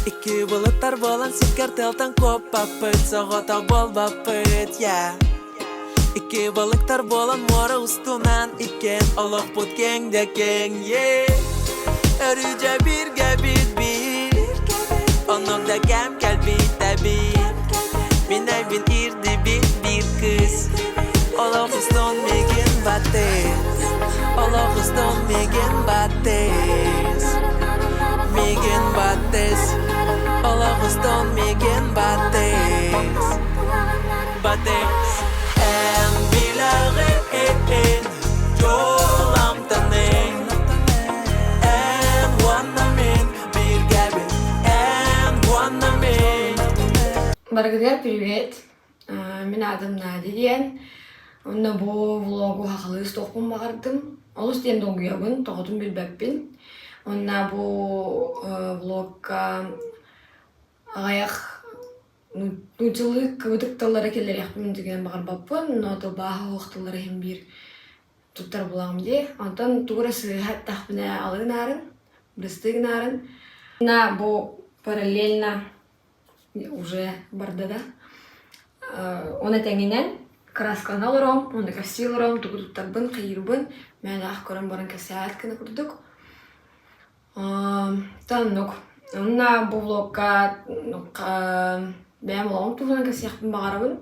İki bulutlar bolan siker teltan kopapıt Soğota bol bapıt ya İki balıklar bolan mora ustunan iken Allah put geng de geng yeah Örüce bir Onun da gem kalbi tabi Minay bin irdi bir kız Allah uston megen bates Allah uston megen bates Megen bates Allah uston megen bates Bates En bilare Yolam tanen En wanamen bir gabi En wanamen Баргадер, привет! Мен adım Надиен. Онна бу влогу хакылы стокпун багардым. Олус ден донгуябын, тоготун билбеппин. Онна бу влогга аяк нучылык кыбытыкталары келер яхпын деген багарбаппын. Ноты баха укталары хем бир туттар булагым де. Онтон тугура сыйхат тахпына алыгнарын, брыстыгнарын. На бу параллельно уже бардада. Оны тәңінен красканы алырым, оны кастилырым, тугудуттарбын, кайырбын. Мен ақ көрім барын кәсәт кіні күрдік. Таннук. Онна бұл влогка бәйім олағым туғынан кәсәқпін бағарабын.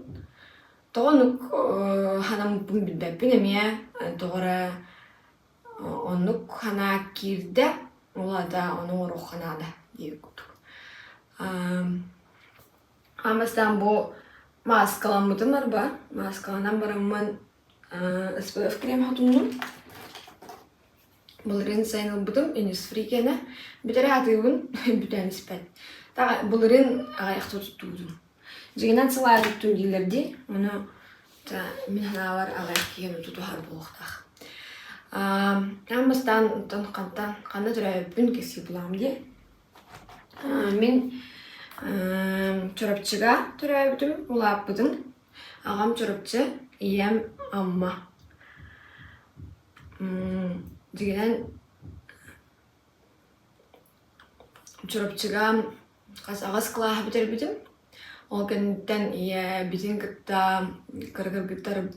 Тоғынук ханам бұн білбәппін әмия. Тоғыра оннук хана кирді. Олада оның оруқ ханада дейік күттік. Амастан бұл маскаламытым бар ба. Маскаланан барамын SPF крем хатумнум. Бұлырын сайыныл бұдым, Innisfree кені. Бітері атығын бүтән іспәт. Бұлырын ағаяқты тұттудым. Жегінен сылай тұтту дейлерді, оны мен ханалар ағаяқ кеген ұтуды har болуқтақ. Амастан қанда түрі өппін кесі бұлам де. Мен чорапчыга төрөбүтүм, улаппыдым. Агам чорапчы, ием амма. Дегенен чорапчыга агас кылаах битербитим. Ол кенттен ие битин кытта кыргыргыттар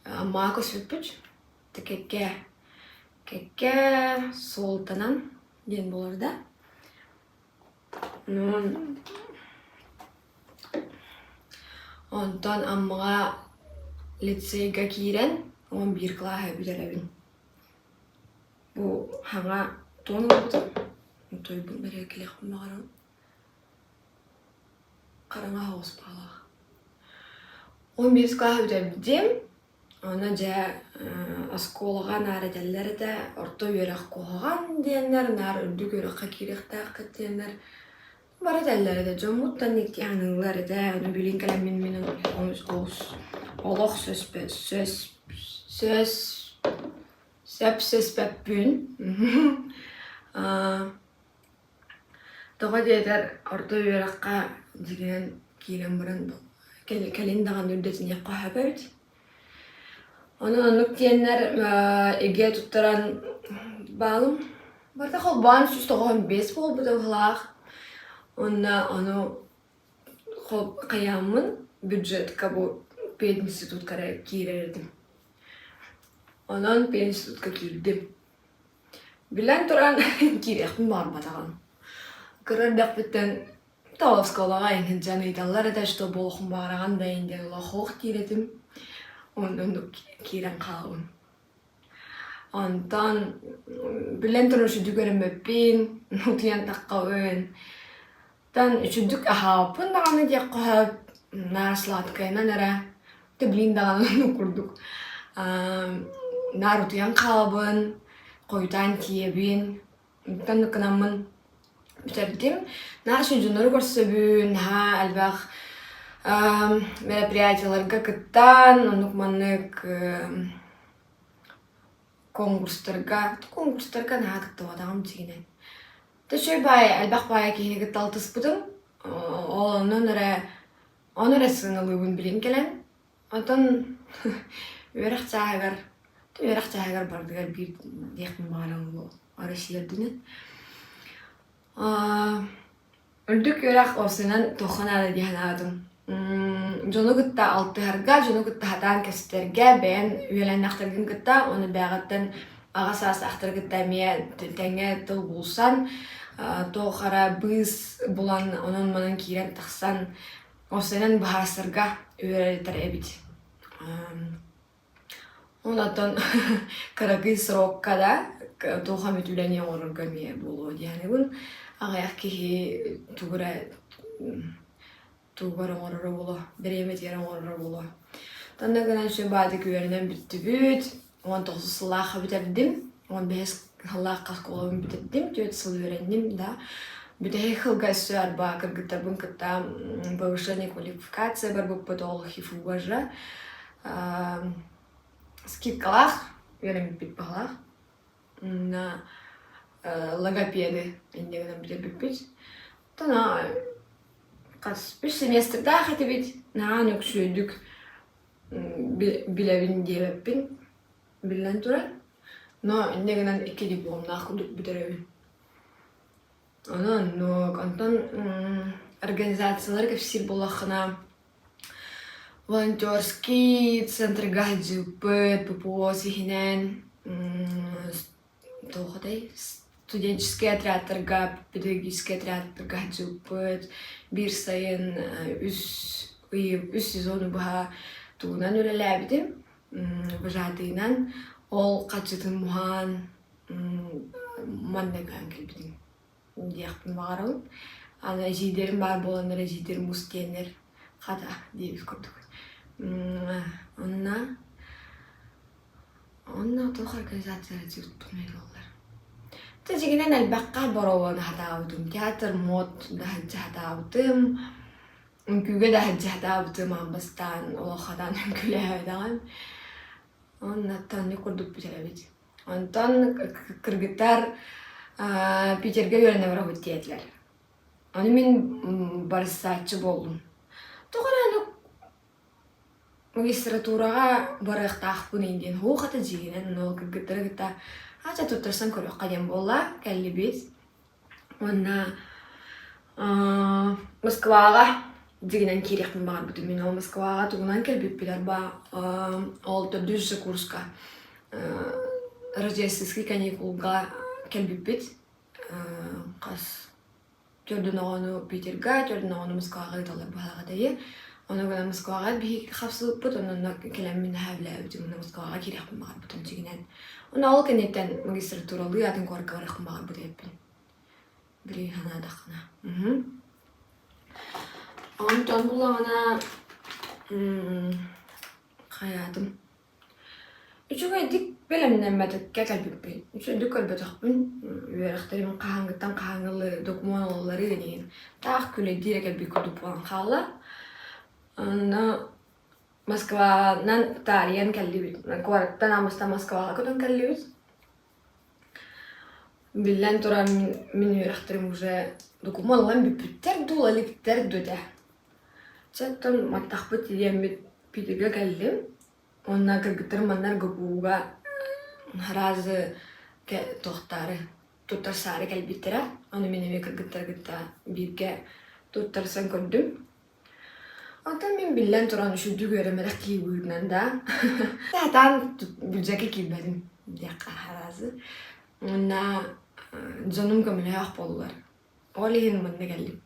амма көсүппүч. Кекке солтанан ден болорда. Онтон аммаға лицейга киирен, он бир клаха бүдеребин. Бу хаңа тону бұдым. Той бұл бәрі келек бұмағарым. Қараңа хоғыз бағалақ. 11 клаха бүдербідем. Она жа асколаға нары дәллері де орто өрек қоған дейінлер, нары үрдік өрекқа керектақ кеттейінлер. Бары дәллері де жомуттан некте аңылары да, оны білін кәлеммен менің олық сөз бәппін. Тоға дейдер орто өрекқа деген кейлен бұрын кәлен даған үрдетін еққа хөбәуді. Onun nüktiyenler ege tuttaran bağım. Barda kol bağın süs toğun 5 bol buda hılaq. Onu kol kayamın büdjetka bu 5 institutkara kirerdim. Onun 5 institutka kirdim. Bilen turan kirekmin var batağın. Kırırdak bitten Tavskolağa ingen janıydalar da işte bolğun bağırağın da indi loğuq kiredim. Onu kiren qalın. Ondan bilen turun şu dügörüm öpin, nutiyan taqqavın. Dan üçüdük ahapın dağını diye qohab narslat kayna nara teblin dağını kurduk. Nar utiyan qalbın, qoytan tiyebin. Dan nıkınamın bitirdim. Naşı cunları görsöbün, ha albaq мероприятияларга кыттан, онукманнык конкурстарга наға кытты вадағым дегенен. Төшөй бай, албақ бай кейіне кытты алтыспыдым. Оныры сыңылыбын білен келен. Онтан өріқ чағығар бардығар бір деқін бағалан ол арасиердінен. Öldük yörək olsunan toxan adı diyen adım. Jonu gıtta altı harga, jonu gıtta hatan kesiterge, beğen üyelen aktargın gıtta, onu beğattın ağas ağas aktar gıtta miye tenge tıl bulsan, toğara biz bulan onun manın kiren taqsan, olsunan bahasırga üyeleter ebit. Ondan karakı sırokka da toğa mütüleni orurga miye bulu. Yani bun ağayak ki tuğra oruru bulu, biremet yeren oruru bulu. Tanda gınan şu badık üyerinden bitti büt, 19 sılağı bitirdim, 15 sılağı kaskoğlumu bitirdim, 4 sılağı öğrendim da. Bütün hılga süer ba kırgıtabın kıta повышение квалификации, бар bu патологи фугажа. Скидкалах, öğrenmek bit bağlах. На логопеды, индегенен бит бит. Тана кас bir semester daha hadi bit. Naan öksürdük. Bilevin diye bin. Bilen tura. No indegenen 2 diplom nakuduk bitirelim. Ondan организациялар кепсир болахына волонтерский центр гаджупет ППО сихинен тоғыдай студенческий отрядтарга педагогический отрядтарга гаджупет бир сайын үс сезону баха тугунан үлеләбидим бажатыйнан ол качытын мухан маннаган келбидим дияқпын бағарым. Ана жидерім бар боландар, жидерім ұстенер қада дейбіз көрдік. Онна тоқ организациялар жігіт бұлмайды олар. Та жігінен әлбаққа барауын хатауытым. Театр мод да хаджа хатауытым. Үнкіге да хаджа хатауытым амбастан, олақадан үнкілі әйдаған. Оннаттан не көрдік бітірәбет. Онтан кыргыттар Питерге öğrenme var öğrettiler. Onu min barışsaatçı boldum. Toğranu magistraturaga barıqtaqpın indin. Hu qata jiginen no kırgıttara gıtta. Aca tutarsan körüq qadem bolla kelli biz. Onna Moskvaga jiginen kirikmin bağır bütün min o Moskvaga tuğunan kelbip biler ba oltu düzce kurska. Рождественский каникулга келбиппит кас төрдөн огону Питерге, төрдөн огону Москвага кыталар балагадайы. Оны гана Москвага бихи хапсылыппыт, онна келем мин хавлаабытым, мына Москвага кирекпин багарбытым жигинен. Оны ал кенеттен магистратуралыы атын корка баракпын багарбыт эппин. Бири ханадакына. Онтон булагана каядым. Üçüge dik belemden metek kelbippi. Üçüge kalbetakpın üyerekterimin kahangıttan kahangılı dokumanları deneyin. Tağ küle direk elbi kudup olan kalla. Ona Moskva'dan tarihen kellibit. Kuvaraktan amastan Moskva'la kudan kellibit. Billen tura min üyerekterim uca dokumanlarım bippi. Terdulalip terdude. Çattan matakpıt diyen bir pidiga kellim. Ona kırgıtır manlar gabuga harazı tohtare tutar sarı gel bitira. Onu minime kırgıtır gıtta birge tutarsan gördüm. Ondan min billen turan üşüdü göremerek ki buyurnan da. Zaten bilceki kilbedim diyaka harazı. Ona canım kamile ahbollar. Olihin manne geldim.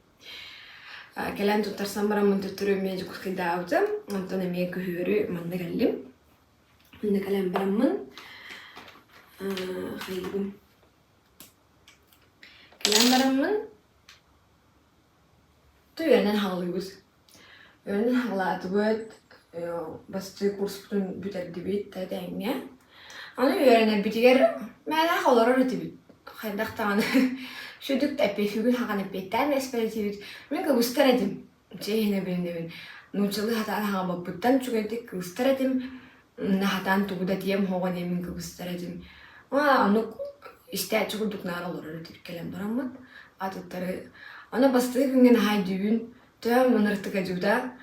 Kelen tutarsan bara mun tuturu mecuk kidavdım. Ondan emeğe kühürü manne geldim. Onda kalem baramın hayırım. Kalem baramın tu yönden halıyız. Yönden halatı böt bastı kurs bütün büterdi bit tadenge. Onu yönden bitiger merak olur öyle bit. Haydak tane şu dük tepe figür hakan betten esperatif. Ben gösteredim. Cehine benim. Nuçalı hata hava buttan çünkü gösteredim. Nahatan tuğda diyem hoğan emin gösteredim. Onu işte çukulduk nar olur öyle kelem baramın. Atıtları ona bastı günden haydüğün tüm manırtık acıda.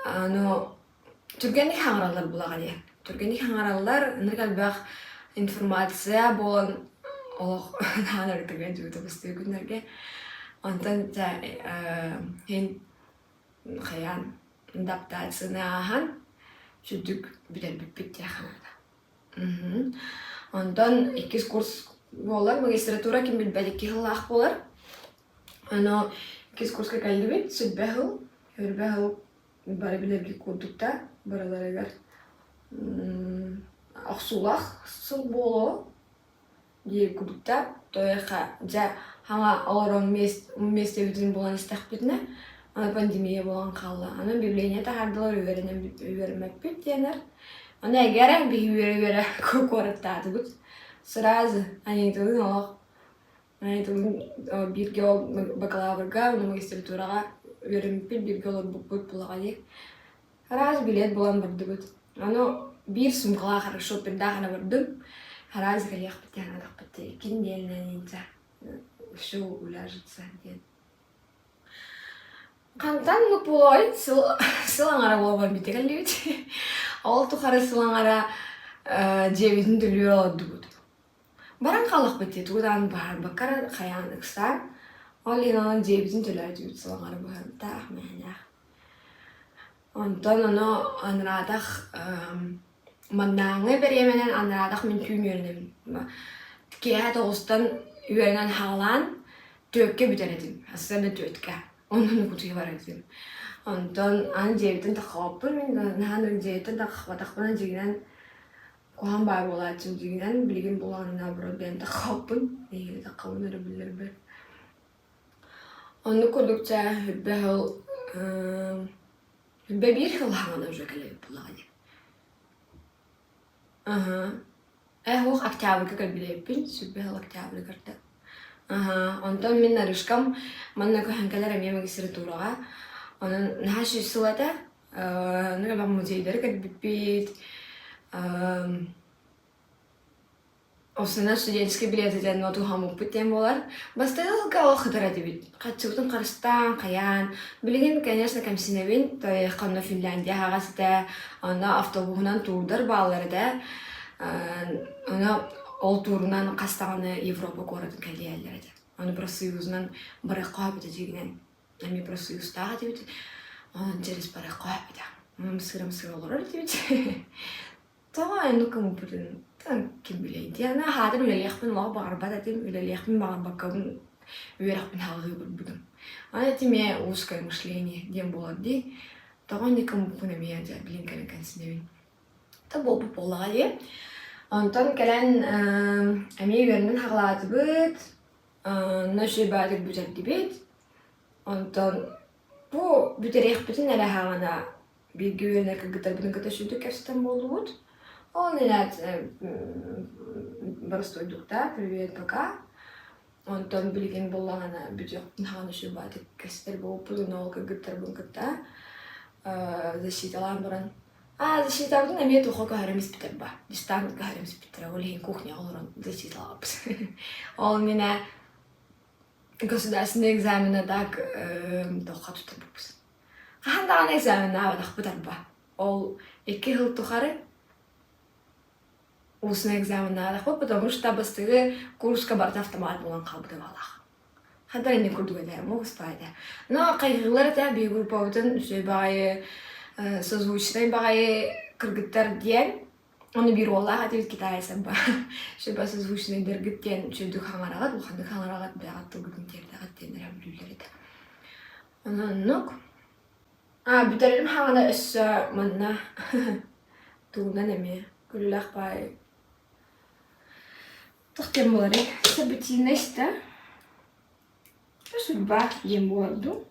Onu Türkiye'deki hangarlar bulağıya. Türkiye'deki hangarlar nerede bak informasiya bolan Allah hanartık acıda bastı günlerge. Онтон хин хаян адаптациянахан чүдүк билербиппит тиаханада. Онтон 2 курс болар, магистратура ким билбет 2 хыллаах болар. Ано 2 курска калдыбит, сүрбәхыл бары билербик курдукта, бараларыгар ақсулах сыл боло диеп курдукта, тояха жа хаңа олорон месте бүтін болан истақпитне, ана пандемия болан қалла. Ана библиения тахардылар үйермеппит денер. Ана эгерен би үйере көрөттады бут. Сразу анитылын олақ. Анитылын бирге ол бакалаврга, магистратурага үйеремеппит, бирге олар бут булага дек. Раз билет болан барды бут. Ана бир сумкала хорошо пердахана бардым. Раз галех битяна дақпытты. Кин делнен инца. Все уляжется дед. Кантан ну полой сылаңара болған битегелли бит. Ол тухары сылаңара жебизин төлөй алды бут. Баран калык бит тудан бар бакар каян ыксан. Ол инан жебизин төлөйдү бит сылаңара болған та мана. Онтон аны анрадах маннаңы беременен анрадах мен түймөрнөм. Тикея тоостан үйерінен хағалан төкке бүтередім. Асырды төтке. Onun kutuyu var ettim. Ondan an cebden takapır men han cebden takapır cebden kuhan bay bolatım cebden bilgin bulanına bro ben takapın. Neyle takapını bilir bir. Onu kurdukça hübbehul bir yıl hangana özellikle buladı. Hoch aktiviteter kan bilipin, hübbehul aktiviteter kartı. Ondan min narışkam, manna ko hankalar amiye magistratura. Onun nahaşı suada, ne kadar muzeyleri kad bipit. Osana stüdyenski bileti de notu hamuk biten bolar. Basta da kal khadara dibit. Kaçıktın Kırgızstan, Kayan. Bilgin конечно kamsinevin, to yakında Finlandiya hagasta, ona avtobusundan turdur bağlarda. Ona ол турунан кастаганы Европа городун калиялерди. Аны Профсоюзунан баракка бите жигинен. Ами Профсоюздагы дебит. Аны через баракка бите. Мсырым сыролор дебит. Тага энд кому бүтүн. Тан ким билейди. Ана хадыр үлелехпин ла барбада дем үлелехпин барбаккабын үйрахпин хагы бүтүн. Аны тиме узкое мышление дем болот. Тага никому пунемия да билин канкансиневин. Та болбу боллагы. Ondan gelen emeği verilen hağladı bit, nasıl bağırdık büterdi bit. Ondan bu büterek bütün ele hağına bir güvenlik gıdır bunun gıdır şuyduk kersten boldu bit. O neler barıstoyduk da, привет пока. Ondan bilgin bollağına büterek hağına şu bağırdık kersten boldu bunun olga gıdır bunun gıdır. Защиталан баран. Защитавдын эме тухо кахарамис питер ба. Дистант кахарамис питер. Олин кухня олорон защиталапс. Ол мене государственный экзамена так тухо тутабупс. Хандаган экзамена авадах питер ба. Ол 2 жыл тухары устный экзамен авадах ба, потому что бастыгы курска барда автомат болан калбыды балах. Хандар эне курдуга да могус пайда. Но кайгылар да би группаутын сөйбагы созвучный багай кыргыттар диен, оны бир олага дебит китайсан ба. Шеба созвучный дергит диен чөйдүк хаңарагат, улхандык хаңарагат багат тылгытын тердагат денер амлүлер эди. Ононук. Бүтерим хаңана өссө манна туунан эме күллах бай. Тохтем болары. Событийность-то. Судьба ем болду.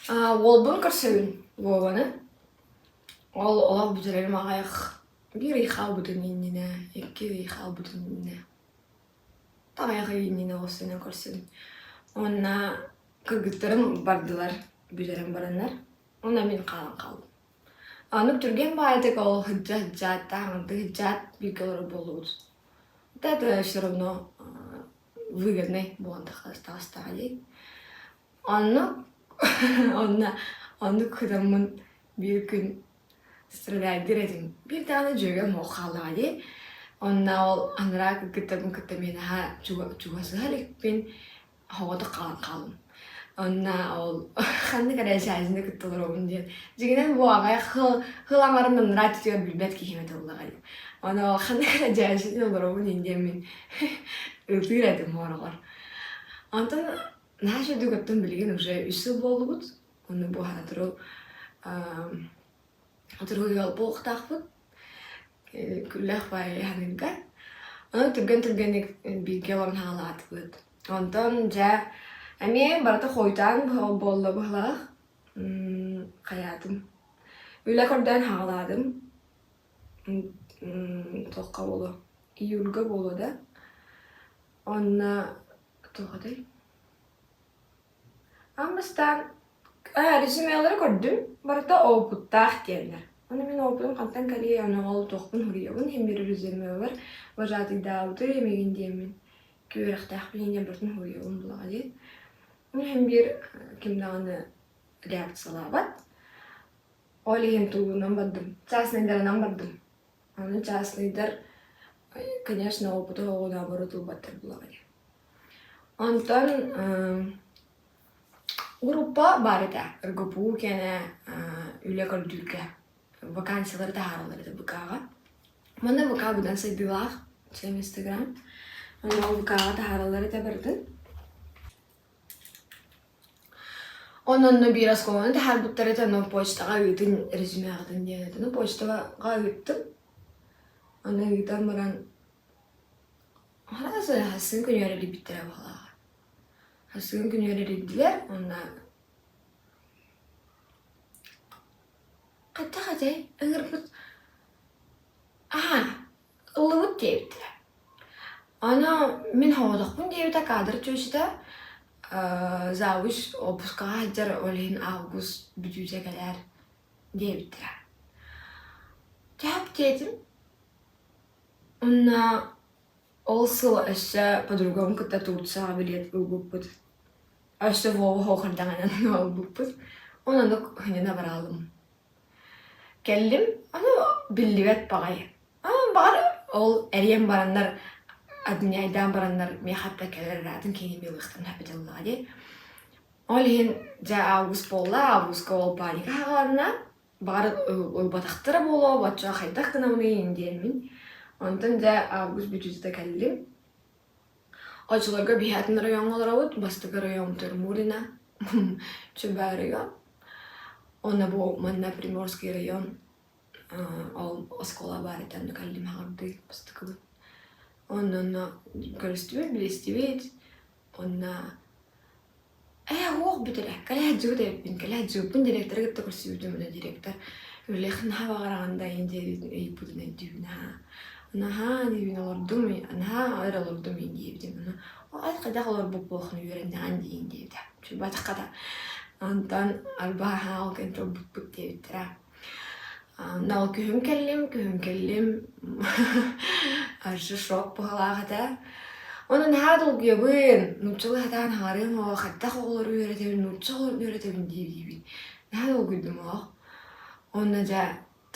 Олбун көрсөүн вованы. Ол олар бүтерелим агайык. Бир ыйхал бүтүн иннине, 2 ыйхал бүтүн иннине. Тагайгы иннине осуна көрсөүн. Онна кыргыттарым бардылар, бүтерем барандар. Онна мен калдым. Аны түрген баайдык ол хыджат, хыджат бикелер болуут. Это все равно выгодный боландык. Onu kudamın bir gün strelay diredim. Bir tane cögem oğaladı. Onna ol anrak kıttamın ha çuvası halikpin havada kalın. Onna ol kandı kadar şahsında kıttalar olun diye. Jiginen bu ağaya hılanlarımın ratıyor bilbet ki himet Allah gayı. Ona ol kandı kadar şahsında olur olun diye min ıltır edim oralar. Antan naşı dügattan bilgin uşa üstü bolu bud. Onu bu hatırı yol bu oktaq bud. Küllэх bay hanınga. Onu türgen bir gelon halat bud. Ondan ja Ами барата хойдан болла бахлах хаятым. Үllä көрдөн хагаладым. Тоққа болу. Июльга болу да. Онна тоқадай. Амыстан резюмелери көрдүм. Барата опуттах диенler. Оны мен опудум кантан кали аны ол тоқпун хуриябын. Хем бир резюме бар. Вожатый дауды эмеген диемин. Көрөктах билинен биртин хуриябын булага дейт. Hem bir kimdağını reaksiyalar var. Öyle hem tuğundan badım. Частныйдарынан бардым. Аны частныйдар, конечно, опыты оғуда барытыл баттыр бұлағады. Онтан группа бар еді. РГПУ кәне үлі көрдүрге. Вакансиялар тағаралар еді бұқаға. Мана бұқа бұдан сайдылақ. Чем Инстаграм. Аны бұқаға тағаралар еді бардын. Ondan biraz kovan da her bu tarafta no poçta gittin rezüme aldın diye no poçta gittim. Ona gittim baran. Hala hasın günleri bitti valla. Hasın günleri bittiler ona. Katta eğer bu aha ılıvıt diye bittiler. Ana min havadakın diye bir kadar çözüde. Завуч опуска хаджар олин август бүтүүсэ галар диэбиттера. Тап дедим. Онна олсыл эсэ подругам кытта турцага билет булбуппут. Эсэ вова хохарданганан булбуппут. Онан да хынына баралым. Келдим, аны билливет багай. Бар ол эриен барандар Adnyaydan baranlar mehatta keler radın keni bir vaqtın habidallahi. Olhin ja avgust bolla avgust ol panika hagarna bar ol bataqtara bolo batça xaydaqtana uni indiyemin. Ondan ja avgust bütüzde keldim. Açılarga bihatın rayonlar avut bastıga rayon Termurina. Çubariga. Ona bu manna Primorskiy rayon ol oskola baritan keldim hagardı bastıga. Ondan görüştüğü bilestiği ona هو بتريح كلها جودة بين كلها جود بين ديريكتور قد تقول سيودو من الديريكتور اللي خنها بغير عندها يندي يبودنا يديونها أنا ها ديونا لردومي أنا ها غير لردومي يندي يبدنا وأنا قد أخلو البوبو خنو يورنا عندي يندي يبدا شو بتقطع أنتن أربعة وكنت ربوبو تيبترا ناو كهم كلم أرجو شوك بهلاغة Onun her dolguyabın, nutçalı hatan harım o, hatta oğulları öğretebin, nutçalı öğretebin diye. Her dolguydum o. Onunla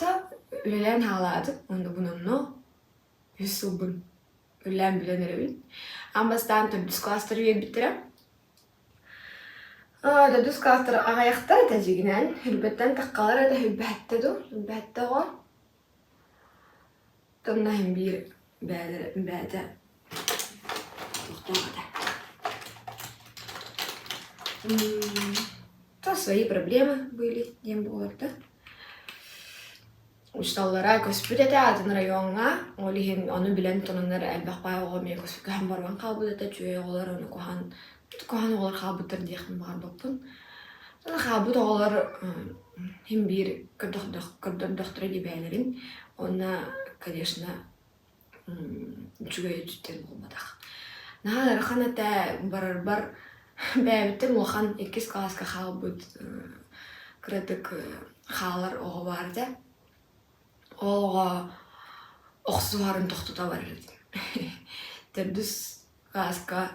da ülelen haladım, onda bununla yüzsubun. Ülen bilen erebin. Ama stan tübdüz klasları bitirem. Tübdüz klasları ağayaktar teciginen, hülbetten takkalara da hülbehatta o. Tamna hem bir bade. То свои проблемы были, тем более. Усталлара көспүтәтә атын районга, олиһин аны билен тоннар әлбәх байгы мен көспү һәм барган кабыдата чөй олар аны кохан олар кабыттыр диһәм бар бапын. Аны кабыт олар һәм бир кырдык доктор дибәләрин, оны, конечно, чүгәй түтен булмадак. Нахар ханата бар бәбиттен улхан 2 класска халбыт кредик халар ого барды. Ого оксуарын тоқтута бар еді. Тәрдіс класска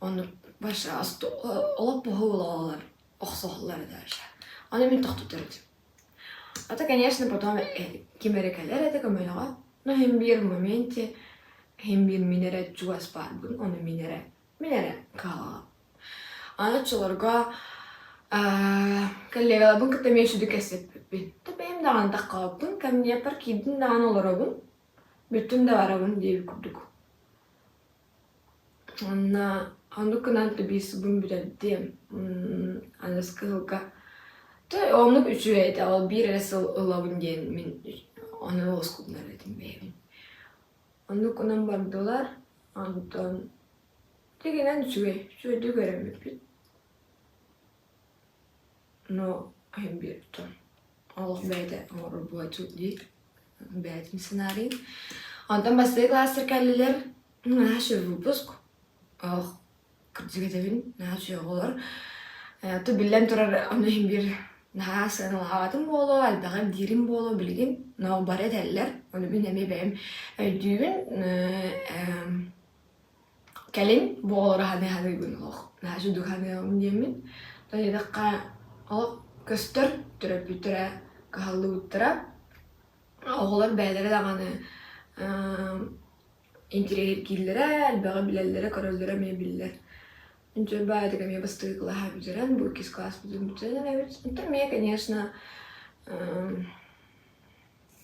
оны баша олап бұғылалар, оксуғылар даже. Оны мен тоқтутар еді. Это, конечно, потом кемерекалер еді көмеліға. No hem bir momente hem bir minere çugas barbun onu minere kala. Anaçılarga kollegalabın kıtamaya şudu keseppin. Tabi hem dağın taqqalabın kam yapar kidin dağın olarabın. Bütün de varabın diye kurduk. Onu kınan tabi sıbın biledim. Anas kılga. Tabi onluk üçü eti al bir resıl ılabın diyen min onu oskudlar edim beyim. Onu kınan bardılar. Ondan tegenen üçü de göremepin. No hem bir ton. Allah beyde olur bu açık değil. Beyde senaryo. Ondan başta klaslar kelliler ne şu busk. Oh kerja gedevin ne şu olur. Tu bilen turar onu hem bir ne sen hayatım bolu albağa dirim bolu bilgin. No baret eller. Onu bilmem benim düğün kelin bu olur hadi gün oh. Ne şu duhanı onun yemin. Tadi dakika o köstür türe bütere kahallı uttara. Oğlar beyleri dağını interior gillere, albağa bilellere, karöllere meyebilirler. Önce beyde kemiye bastığı kılaha büteren, bu ikisi klas büteren, evet. Tabii, конечно,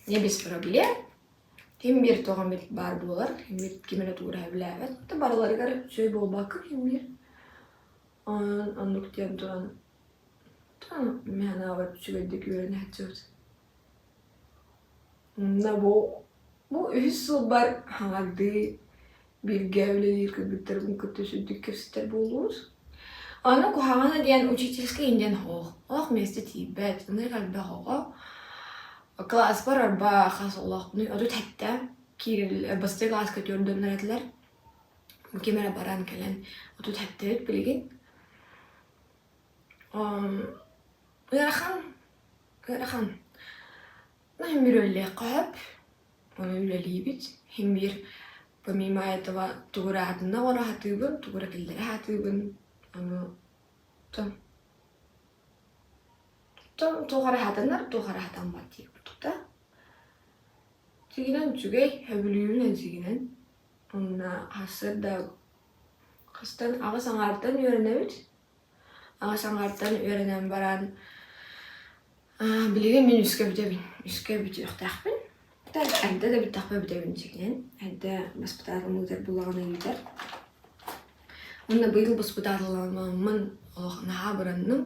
ne biz problem. Hem bir toğan bir bar bular, hem bir kimene tuğra bilevet. Tabi baraları garip şey bol bakır, hem bir anlık diyen turan. Tamam, mehana var, şüvedeki öğreni hatçıyoruz. Bu ühüssü bar hadi bir gevlelir kıbıtlarım kötüsü dükköster buluruz. Ana kuhana diyen uçiçilske inden hoğ. Oh meste tibet, ne kalbe hoğ. Klas var arba khas Allah bunu adı hatta ki bastı klas katıyor dönretler. Kimera baran kelen adı hatta bilgin. Yarahan. Hem bir öyle kalp, onu öyle libit, hem bir помимо этого тугура хатына вара хатыбын, тугура келдері хатыбын, тугара хатынар, тугара хатан бат дейіп тұрдықта. Тегінен жүгей, хөбілуін әзігінен, онына қасыр да қыстан ағыс аңғарттан үйренеміз. Ағыс аңғарттан үйренем баран, білеген мен үске бүте ұқтақпын. Әнді де біттақпа бітемін жекінен. Әнді баспытарылы мұғдар бұлағына үйдер. Онда бұйыл баспытарылымын наға бұранным.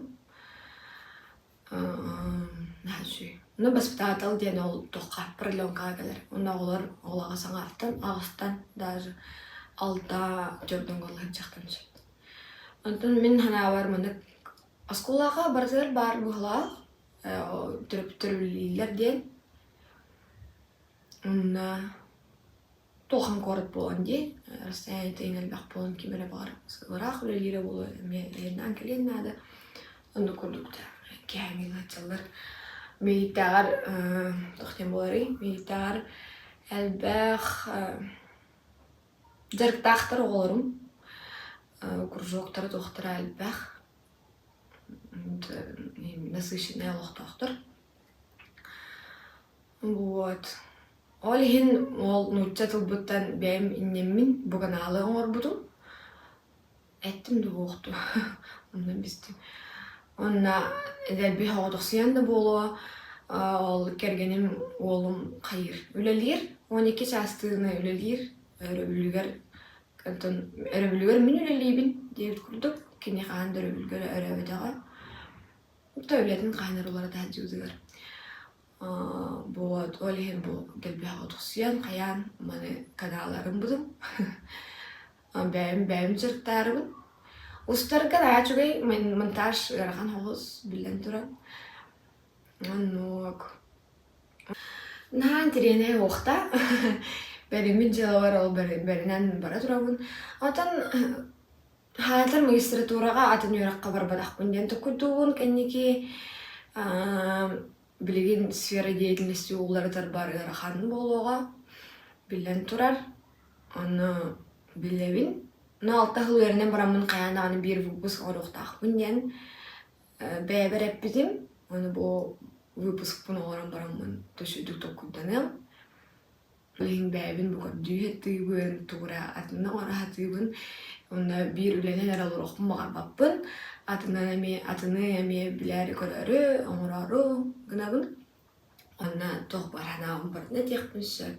Наға жүй. Онда баспытарыл ден ол тоққа пірліонға келер. Онда олар олаға саңарттан, ағыстан, даже алта жөрдің олығын жақтан жет. Ондан мен хана бар мұны асколаға барзар бар бұғыла түріп-түрілілер ден. Онна тохан корот болан де, расстояние тейнел бақ болан кемере бар. Сығырақ өлелері болу, ерінен келен мәді. Онда көрдікті. Кәмел атчалар. Мейттағар, тоқтен болары, мейттағар әлбәқ жарықтақтыр оларым. Күржоқтары тоқтыр әлбәқ. Насыщенный олықтақтыр. Вот. Олихин ол нутчатыл буттан бәйім иннеммин буган алығын орбудum. Әттім де оқты. Ондан бістім. Онна әдәлбі хоғдықсиян да болу. Ол кергенім олым қайыр. Өлелер. 12 частығына өлелер. Өрөбілгер мен өлелейбін дейбіт күрдік. Кені қағанды өрөбілгер өрөбедіға. Бұта өлетін қайнар олары да әдзеудігер. Вот, олихин бұл дәлбі хоғдықсиян қаян маны каналарым бұдым. Бәйім жырықтарымын. Устарға да ачугай монтаж ырахан хоғыз білден тұрам. Нуак. Наан тирене оқта. Бәрімін жылы бар ол бәрінен бара тұрабын. Атан халатар магистратураға атын үйраққа барбадақпын. Ден тұқыдуын кәнеке білеген сфера деятельности оларытар бар ырахан болуға. Білден тұрар. Оны білебін. Но алтахыл өрінен барамын қаянағаны бір выпуск орықтақпын ден бәйбір әппедім. Оны бұл выпускпын оларан барамын төшедік тоқыданым. Lehin bäbin bu kördüğü hettiğibin, tuğra atına ora hatibin. Ona bir ülenen aralar okun bağır babbın. Atını emi bileri körörü, oңорору gınabın. Ona toq bar hanağın barına tekmişsek.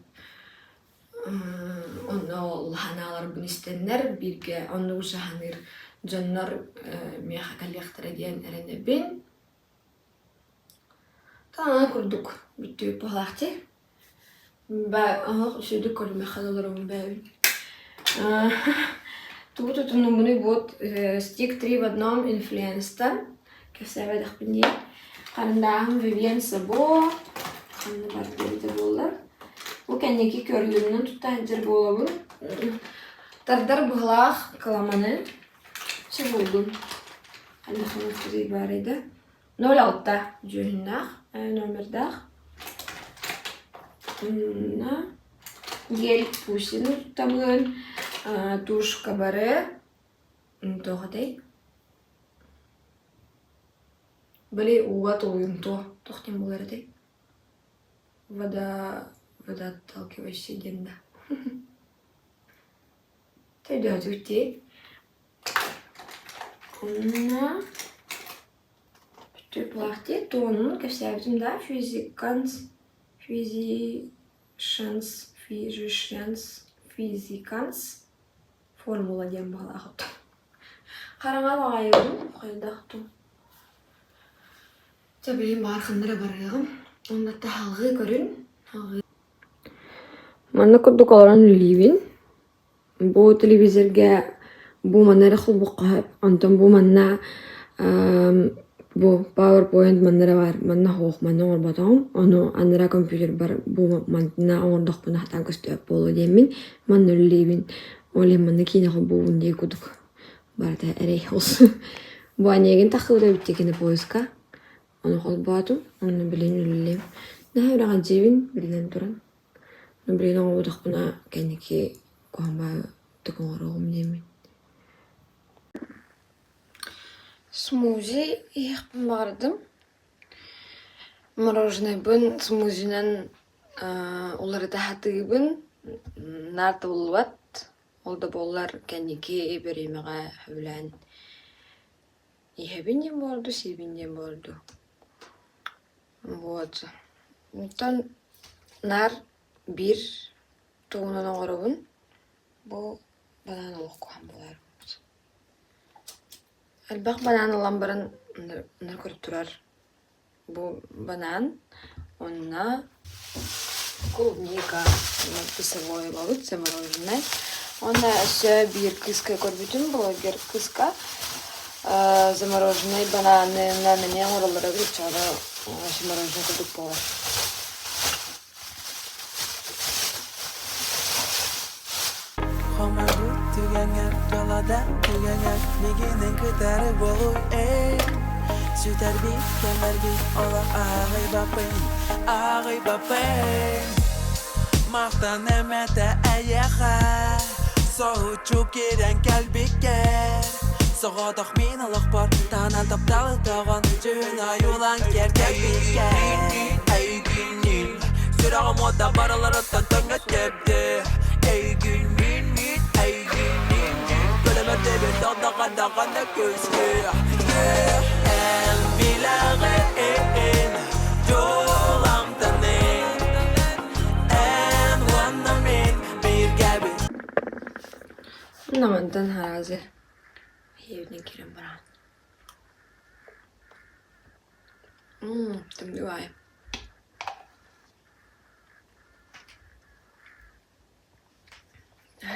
Ona ol hanalar bin istenler birge onu usahanır canlar meha kalyaktara diyen erene bin. Tamam kurduk. Bitti bu halakti. Ben sürdük kolüme halalarım ben. Тут вот bunu bu stick 3 в одном influence'ten kesevedik bindi. Karındağım Vivienne Sabo. Kanını barkları da bollar. Bu kendiki körlüğünden tutancar bolabın. Tardar buhlaq kalamanı şey buldum. Allah'ın kızı ibareydi. 06'da cühünnağ, номердağ. Gel pusini tutamın. Tuş kabare. Toğday. Böyle uvat oyun toğtim buları day. Вода отталкивающая денда. Тогда тут Ona Tüplahti tonun gösterdim da fizikans formula diyen bağlattım. Karama bağayırdım, koydaktım. Tabii barkınlara barayalım. Onda da halgı görün. Manna kurduk olan livin. Bu televizörge bu manna rekhl buqahab. Antam bu manna bu PowerPoint manna var. Manna hoq manna orbatam. Onu anra kompüter bar bu manna ordoq bana hatan gösterip bolu demin. Manna livin. Ole manna kine bu bunday kurduk. Barda erey olsun. Bu anegin taxıda bittikini poiska. Onu qol batum. Onu bilen livin. Nah udah ngajibin bilen turan. Nubri nang udah kuna kaniki kuhamba tukang orang jamin. Смузи yapıp vardım. Мороженое bun smuzinin onları da hatibin narta bulvat. Oldu bollar kaniki berimega hülen. İhebindim vardı, sevbindim vardı. Вот. Ondan nar bir toğunun oğrabın. Bu bananalık kohan bular. Elbaq bananalambarın nar körüp turar. Bu banan. Onna клубника. Писовое балык, замороженное. Onda bir kıska korbütüm blogger kıska. Замороженные бананы на меня oralara bir çara замороженное kurduk bolar. Homaru tügengen yolada tügengen Neginin kıtarı bolu Süter bir kemergi ola ağay bapayın Maqtan emete ayağa Soğuçu giren kalbike Soğudak minalık bar Tanan taptalı tağın Cühüna yulan kerkek biker Ey günün Sürağım oda baraları tantanga tepdi Ey günün Ey günün Gölümete bir dağda gözlü En bilağın Yolam tanın En vannamin bir gibi Namandan hazır. Evden kirim baran. Tüm duayım.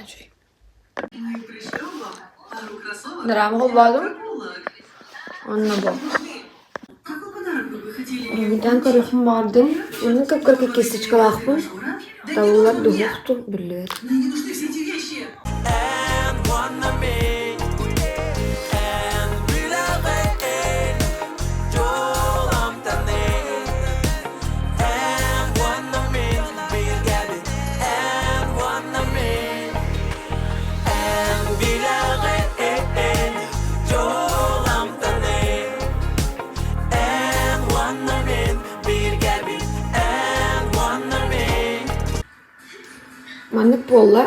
Şey. Драма хубавым. Онна бо. Румидан көрөкүм бардым. Уну кепкерке кестичкалакпын. Тавуулар духукту билер. болла.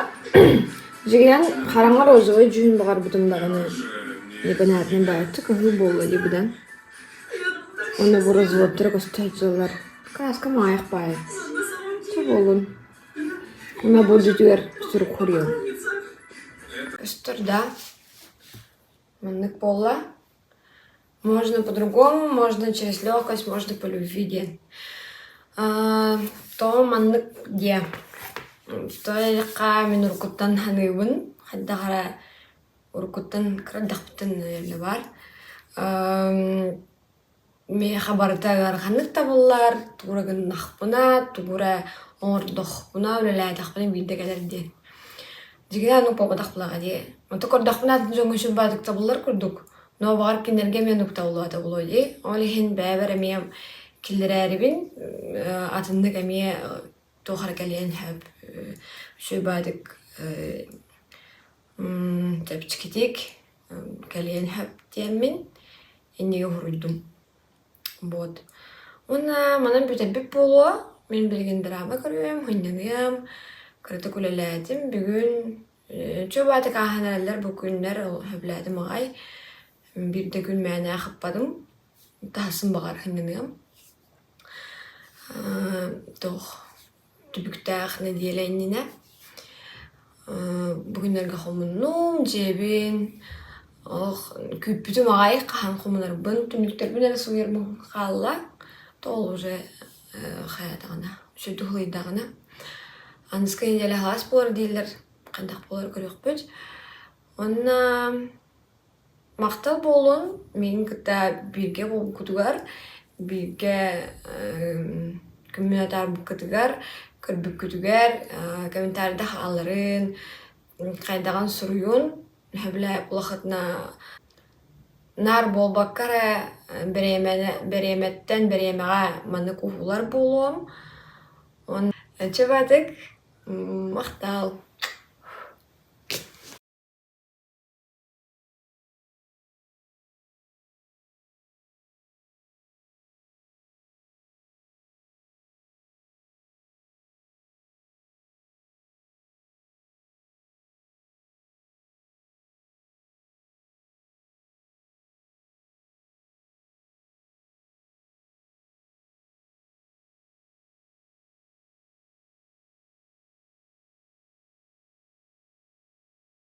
Жиген хараңар озуы жүн бағар бұтымдағаны ебанатының байты күнгі болла дебудан. Оны бұрыз лоптыры көстәйтжалар. Каска маяқ байы. Че болын. Она будет теперь структурил. Да. Маннык пола. Можно по-другому, можно через легкость, можно по любви. То маннык де. То я мен уркуттан ханыбын. Хадда хара уркуттан крадахптан бар. Мен хабартагар ханнык табылар. Турагын нахпына, тура оңордох буна үлеләдәхпен билдегелерден. Дигән аны попадак булагы ди. Монта кордахпына җоңгышын бадык табылар күрдүк. Но багар кинерге мен нукта булады булой ди. Олиһин бәбәр мен киллерәрбин атынды кеме тохар кален хәп. Шу бадык тәпчикитик кален хәп тәмин инне хурдум. Вот. Уна манан бүтәбеп було. Мен билген драма көрөм, хөннәм, кырты күләләдем. Бүген чөбәтә каханалар бу көннәр хәбләдем агай. Бир дә күн мәне хаппадым. Тасын багар хөннәм. Тох түбүктәх неделенне. Бүгеннәргә хомынным, җебин. Ох, күпүтүм агай кахан хомынар бын түнүктәр белән суйырмын халла. Тол уже хаятагана, шүдүхлыйдагана. Аныска инделе хас болар дейлер, кандак болар көрөк бүт. Онна мактал болун, мен кыта бирге болуп кутугар, бирге коммунитар бу кытыгар, көрбүк күтүгар, комментарийда халарын, кайдаган суруюн, хәблә булахатна нар болбаккара береметтен беремеға маны кухулар болуым. Он чебатык мақтал.